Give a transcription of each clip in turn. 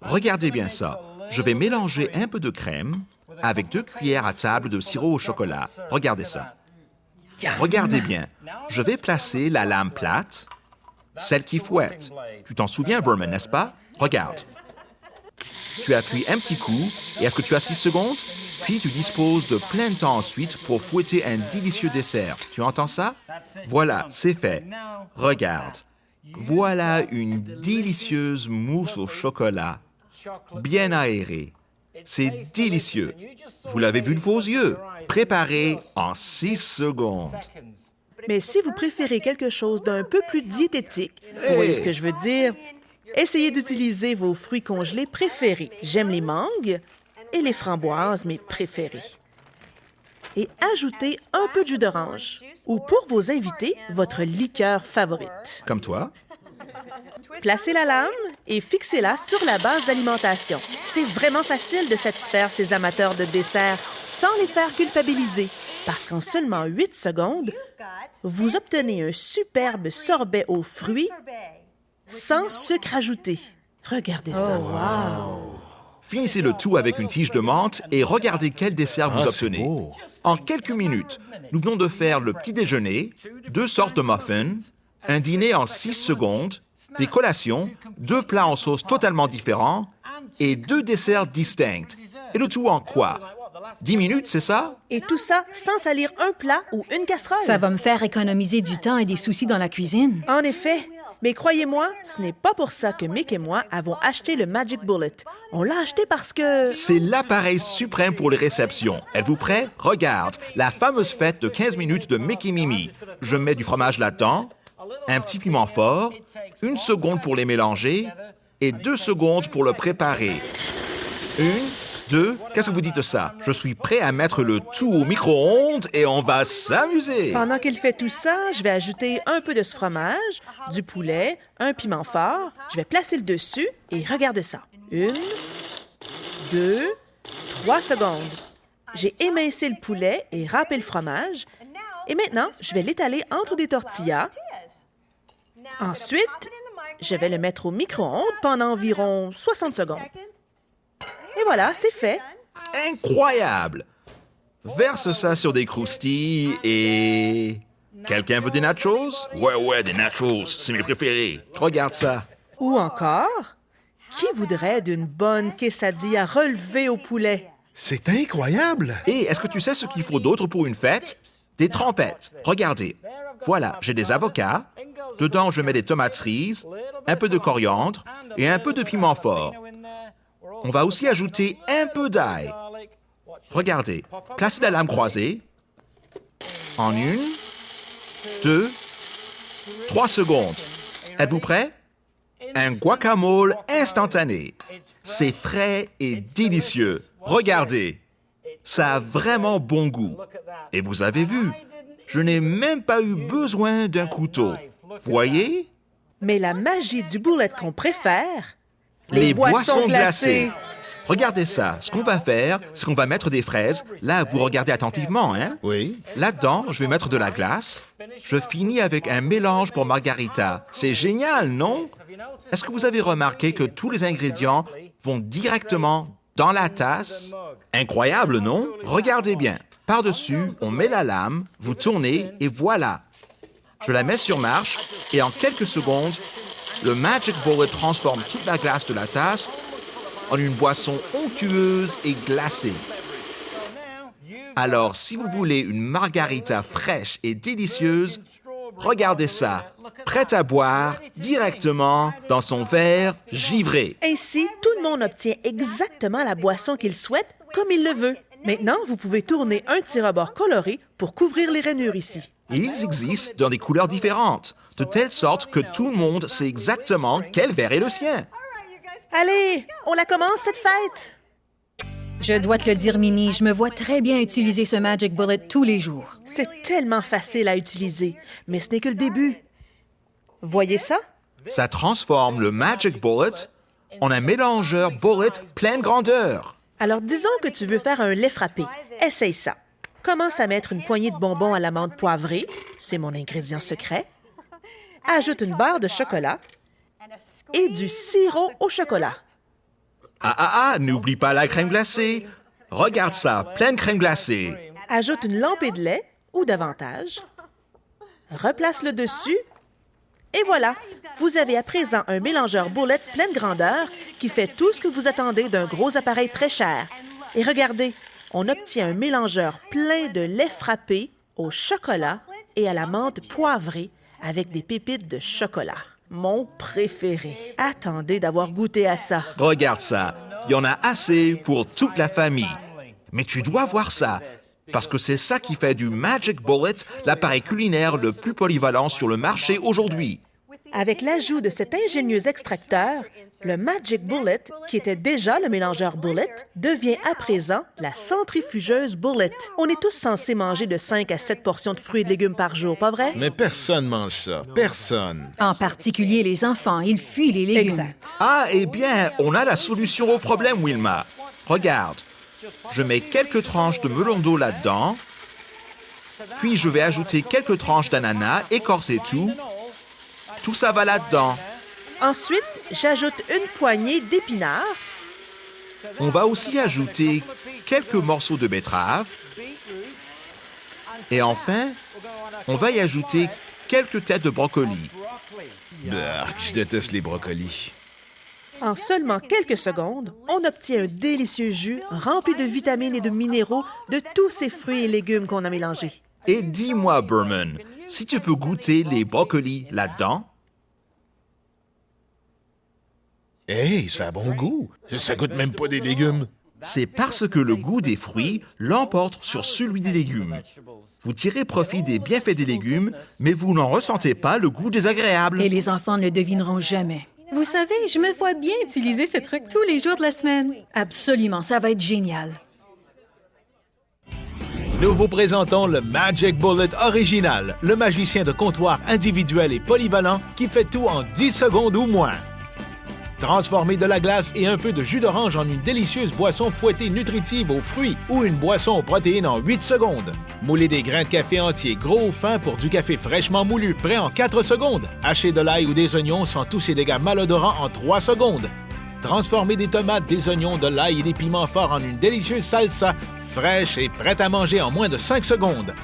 Regardez bien ça. Je vais mélanger un peu de crème avec 2 cuillères à table de sirop au chocolat. Regardez ça. Regardez bien. Je vais placer la lame plate, celle qui fouette. Tu t'en souviens, Berman, n'est-ce pas? Regarde. Tu appuies un petit coup, et est-ce que tu as 6 secondes? Puis tu disposes de plein de temps ensuite pour fouetter un délicieux dessert. Tu entends ça? Voilà, c'est fait. Regarde. Voilà une délicieuse mousse au chocolat, bien aérée. C'est délicieux. Vous l'avez vu de vos yeux. Préparé en 6 secondes. Mais si vous préférez quelque chose d'un peu plus diététique, vous voyez ce que je veux dire, essayez d'utiliser vos fruits congelés préférés. J'aime les mangues et les framboises, mes préférées. Et ajoutez un peu de jus d'orange. Ou pour vos invités, votre liqueur favorite. Comme toi? Placez la lame et fixez-la sur la base d'alimentation. C'est vraiment facile de satisfaire ces amateurs de dessert sans les faire culpabiliser. Parce qu'en seulement 8 secondes, vous obtenez un superbe sorbet aux fruits sans sucre ajouté. Regardez ça. Finissez le tout avec une tige de menthe et regardez quel dessert vous obtenez. Beau. En quelques minutes, nous venons de faire le petit déjeuner, 2 sortes de muffins, un dîner en 6 secondes, des collations, 2 plats en sauce totalement différents et 2 desserts distincts. Et le tout en quoi? 10 minutes, c'est ça? Et tout ça sans salir un plat ou une casserole. Ça va me faire économiser du temps et des soucis dans la cuisine. En effet. Mais croyez-moi, ce n'est pas pour ça que Mick et moi avons acheté le Magic Bullet. On l'a acheté parce que... C'est l'appareil suprême pour les réceptions. Êtes-vous prêts? Regarde, la fameuse fête de 15 minutes de Mickey Mimi. Je mets du fromage là-dedans, un petit piment fort, 1 seconde pour les mélanger et 2 secondes pour le préparer. 1, 2, qu'est-ce que vous dites de ça? Je suis prêt à mettre le tout au micro-ondes et on va s'amuser. Pendant qu'il fait tout ça, je vais ajouter un peu de ce fromage, du poulet, un piment fort. Je vais placer le dessus et regarde ça. 1, 2, 3 secondes. J'ai émincé le poulet et râpé le fromage. Et maintenant, je vais l'étaler entre des tortillas. Ensuite, je vais le mettre au micro-ondes pendant environ 60 secondes. Et voilà, c'est fait. Incroyable! Verse ça sur des croustilles et... Quelqu'un veut des nachos? Ouais, des nachos, c'est mes préférés. Regarde ça. Ou encore, qui voudrait d'une bonne quesadilla relevée au poulet? C'est incroyable! Et est-ce que tu sais ce qu'il faut d'autre pour une fête? Des trempettes. Regardez. Voilà, j'ai des avocats. Dedans, je mets des tomates cerises, un peu de coriandre et un peu de piment fort. On va aussi ajouter un peu d'ail. Regardez, placez la lame croisée en 1, 2, 3 secondes. Êtes-vous prêts? Un guacamole instantané. C'est frais et délicieux. Regardez, ça a vraiment bon goût. Et vous avez vu, je n'ai même pas eu besoin d'un couteau. Voyez? Mais la magie du bullet qu'on préfère... Les boissons glacées. Regardez ça. Ce qu'on va faire, c'est qu'on va mettre des fraises. Là, vous regardez attentivement, hein? Oui. Là-dedans, je vais mettre de la glace. Je finis avec un mélange pour margarita. C'est génial, non? Est-ce que vous avez remarqué que tous les ingrédients vont directement dans la tasse? Incroyable, non? Regardez bien. Par-dessus, on met la lame, vous tournez et voilà. Je la mets sur marche et en quelques secondes, le Magic Bullet transforme toute la glace de la tasse en une boisson onctueuse et glacée. Alors, si vous voulez une margarita fraîche et délicieuse, regardez ça, prête à boire directement dans son verre givré. Ainsi, tout le monde obtient exactement la boisson qu'il souhaite comme il le veut. Maintenant, vous pouvez tourner un tire-à-bord coloré pour couvrir les rainures ici. Ils existent dans des couleurs différentes, de telle sorte que tout le monde sait exactement quel verre est le sien. Allez, on la commence, cette fête! Je dois te le dire, Mimi, je me vois très bien utiliser ce Magic Bullet tous les jours. C'est tellement facile à utiliser, mais ce n'est que le début. Voyez ça? Ça transforme le Magic Bullet en un mélangeur Bullet pleine grandeur. Alors, disons que tu veux faire un lait frappé. Essaye ça. Commence à mettre une poignée de bonbons à l'amande poivrée. C'est mon ingrédient secret. Ajoute une barre de chocolat et du sirop au chocolat. N'oublie pas la crème glacée. Regarde ça, pleine crème glacée. Ajoute une lampée de lait ou davantage. Replace-le dessus. Et voilà, vous avez à présent un mélangeur Bullet pleine grandeur qui fait tout ce que vous attendez d'un gros appareil très cher. Et regardez, on obtient un mélangeur plein de lait frappé au chocolat et à la menthe poivrée avec des pépites de chocolat. Mon préféré. Attendez d'avoir goûté à ça. Regarde ça, il y en a assez pour toute la famille. Mais tu dois voir ça, parce que c'est ça qui fait du Magic Bullet l'appareil culinaire le plus polyvalent sur le marché aujourd'hui. Avec l'ajout de cet ingénieux extracteur, le Magic Bullet, qui était déjà le mélangeur Bullet, devient à présent la centrifugeuse Bullet. On est tous censés manger de 5 à 7 portions de fruits et de légumes par jour, pas vrai? Mais personne mange ça. Personne. En particulier les enfants, ils fuient les légumes. Exact. Eh bien, on a la solution au problème, Wilma. Regarde, je mets quelques tranches de melon d'eau là-dedans, puis je vais ajouter quelques tranches d'ananas, écorcer tout. Tout ça va là-dedans. Ensuite, j'ajoute une poignée d'épinards. On va aussi ajouter quelques morceaux de betterave. Et enfin, on va y ajouter quelques têtes de brocoli. Bark, je déteste les brocolis. En seulement quelques secondes, on obtient un délicieux jus rempli de vitamines et de minéraux de tous ces fruits et légumes qu'on a mélangés. Et dis-moi, Berman, si tu peux goûter les brocolis là-dedans? Hey, ça a bon goût. Ça goûte même pas des légumes. C'est parce que le goût des fruits l'emporte sur celui des légumes. Vous tirez profit des bienfaits des légumes, mais vous n'en ressentez pas le goût désagréable. Et les enfants ne le devineront jamais. Vous savez, je me vois bien utiliser ce truc tous les jours de la semaine. Absolument, ça va être génial. Nous vous présentons le Magic Bullet original, le magicien de comptoir individuel et polyvalent qui fait tout en 10 secondes ou moins. Transformez de la glace et un peu de jus d'orange en une délicieuse boisson fouettée nutritive aux fruits ou une boisson aux protéines en 8 secondes. Moulez des grains de café entiers gros ou fins pour du café fraîchement moulu prêt en 4 secondes. Hachez de l'ail ou des oignons sans tous ces dégâts malodorants en 3 secondes. Transformez des tomates, des oignons, de l'ail et des piments forts en une délicieuse salsa fraîche et prête à manger en moins de 5 secondes.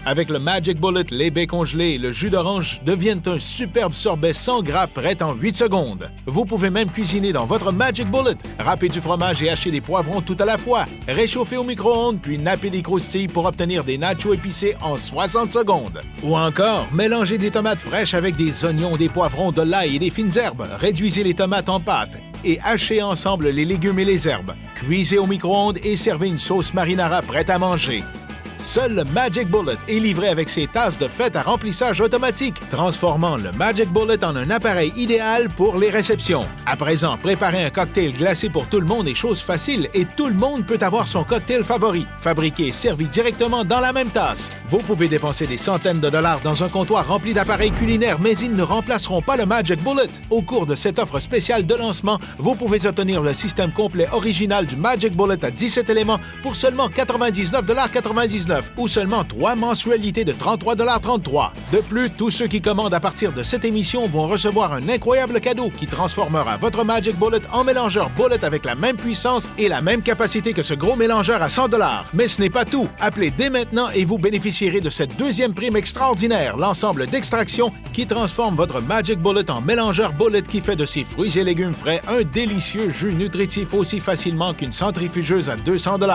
Avec le Magic Bullet, les baies congelées et le jus d'orange deviennent un superbe sorbet sans gras prêt en 8 secondes. Vous pouvez même cuisiner dans votre Magic Bullet. Râpez du fromage et hachez des poivrons tout à la fois. Réchauffez au micro-ondes puis nappez des croustilles pour obtenir des nachos épicés en 60 secondes. Ou encore, mélangez des tomates fraîches avec des oignons, des poivrons, de l'ail et des fines herbes. Réduisez les tomates en pâte et hachez ensemble les légumes et les herbes. Cuisez au micro-ondes et servez une sauce marinara prête à manger. Seul le Magic Bullet est livré avec ses tasses de fête à remplissage automatique, transformant le Magic Bullet en un appareil idéal pour les réceptions. À présent, préparer un cocktail glacé pour tout le monde est chose facile et tout le monde peut avoir son cocktail favori, fabriqué et servi directement dans la même tasse. Vous pouvez dépenser des centaines de dollars dans un comptoir rempli d'appareils culinaires, mais ils ne remplaceront pas le Magic Bullet. Au cours de cette offre spéciale de lancement, vous pouvez obtenir le système complet original du Magic Bullet à 17 éléments pour seulement 99,99 $. Ou seulement 3 mensualités de 33,33 $. De plus, tous ceux qui commandent à partir de cette émission vont recevoir un incroyable cadeau qui transformera votre Magic Bullet en mélangeur Bullet avec la même puissance et la même capacité que ce gros mélangeur à 100 $. Mais ce n'est pas tout. Appelez dès maintenant et vous bénéficierez de cette deuxième prime extraordinaire, l'ensemble d'extraction qui transforme votre Magic Bullet en mélangeur Bullet qui fait de ses fruits et légumes frais un délicieux jus nutritif aussi facilement qu'une centrifugeuse à 200 $.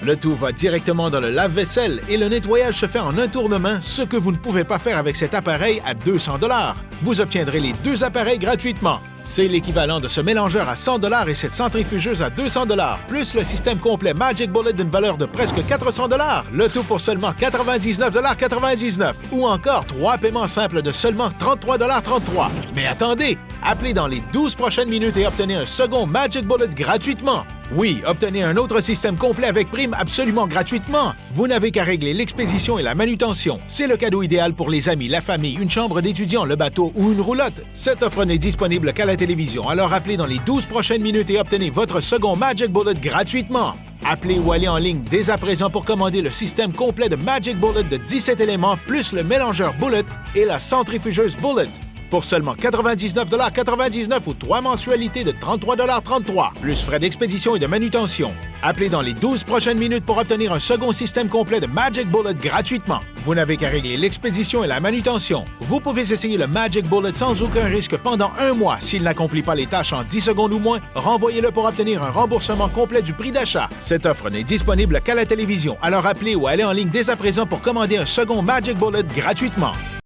Le tout va directement dans le lave-vaisselle et le nettoyage se fait en un tour de main, ce que vous ne pouvez pas faire avec cet appareil à 200 $. Vous obtiendrez les 2 appareils gratuitement. C'est l'équivalent de ce mélangeur à 100 $ et cette centrifugeuse à 200 $, plus le système complet Magic Bullet d'une valeur de presque 400 $. Le tout pour seulement 99,99 $. Ou encore 3 paiements simples de seulement 33,33 $. Mais attendez! Appelez dans les 12 prochaines minutes et obtenez un second Magic Bullet gratuitement. Oui, obtenez un autre système complet avec prime absolument gratuitement. Vous n'avez qu'à régler l'expédition et la manutention. C'est le cadeau idéal pour les amis, la famille, une chambre d'étudiant, le bateau ou une roulotte. Cette offre n'est disponible qu'à la télévision, alors appelez dans les 12 prochaines minutes et obtenez votre second Magic Bullet gratuitement. Appelez ou allez en ligne dès à présent pour commander le système complet de Magic Bullet de 17 éléments plus le mélangeur Bullet et la centrifugeuse Bullet. pour seulement 99,99 $ ou 3 mensualités de 33,33 $, plus frais d'expédition et de manutention. Appelez dans les 12 prochaines minutes pour obtenir un second système complet de Magic Bullet gratuitement. Vous n'avez qu'à régler l'expédition et la manutention. Vous pouvez essayer le Magic Bullet sans aucun risque pendant 1 mois. S'il n'accomplit pas les tâches en 10 secondes ou moins, renvoyez-le pour obtenir un remboursement complet du prix d'achat. Cette offre n'est disponible qu'à la télévision. Alors appelez ou allez en ligne dès à présent pour commander un second Magic Bullet gratuitement.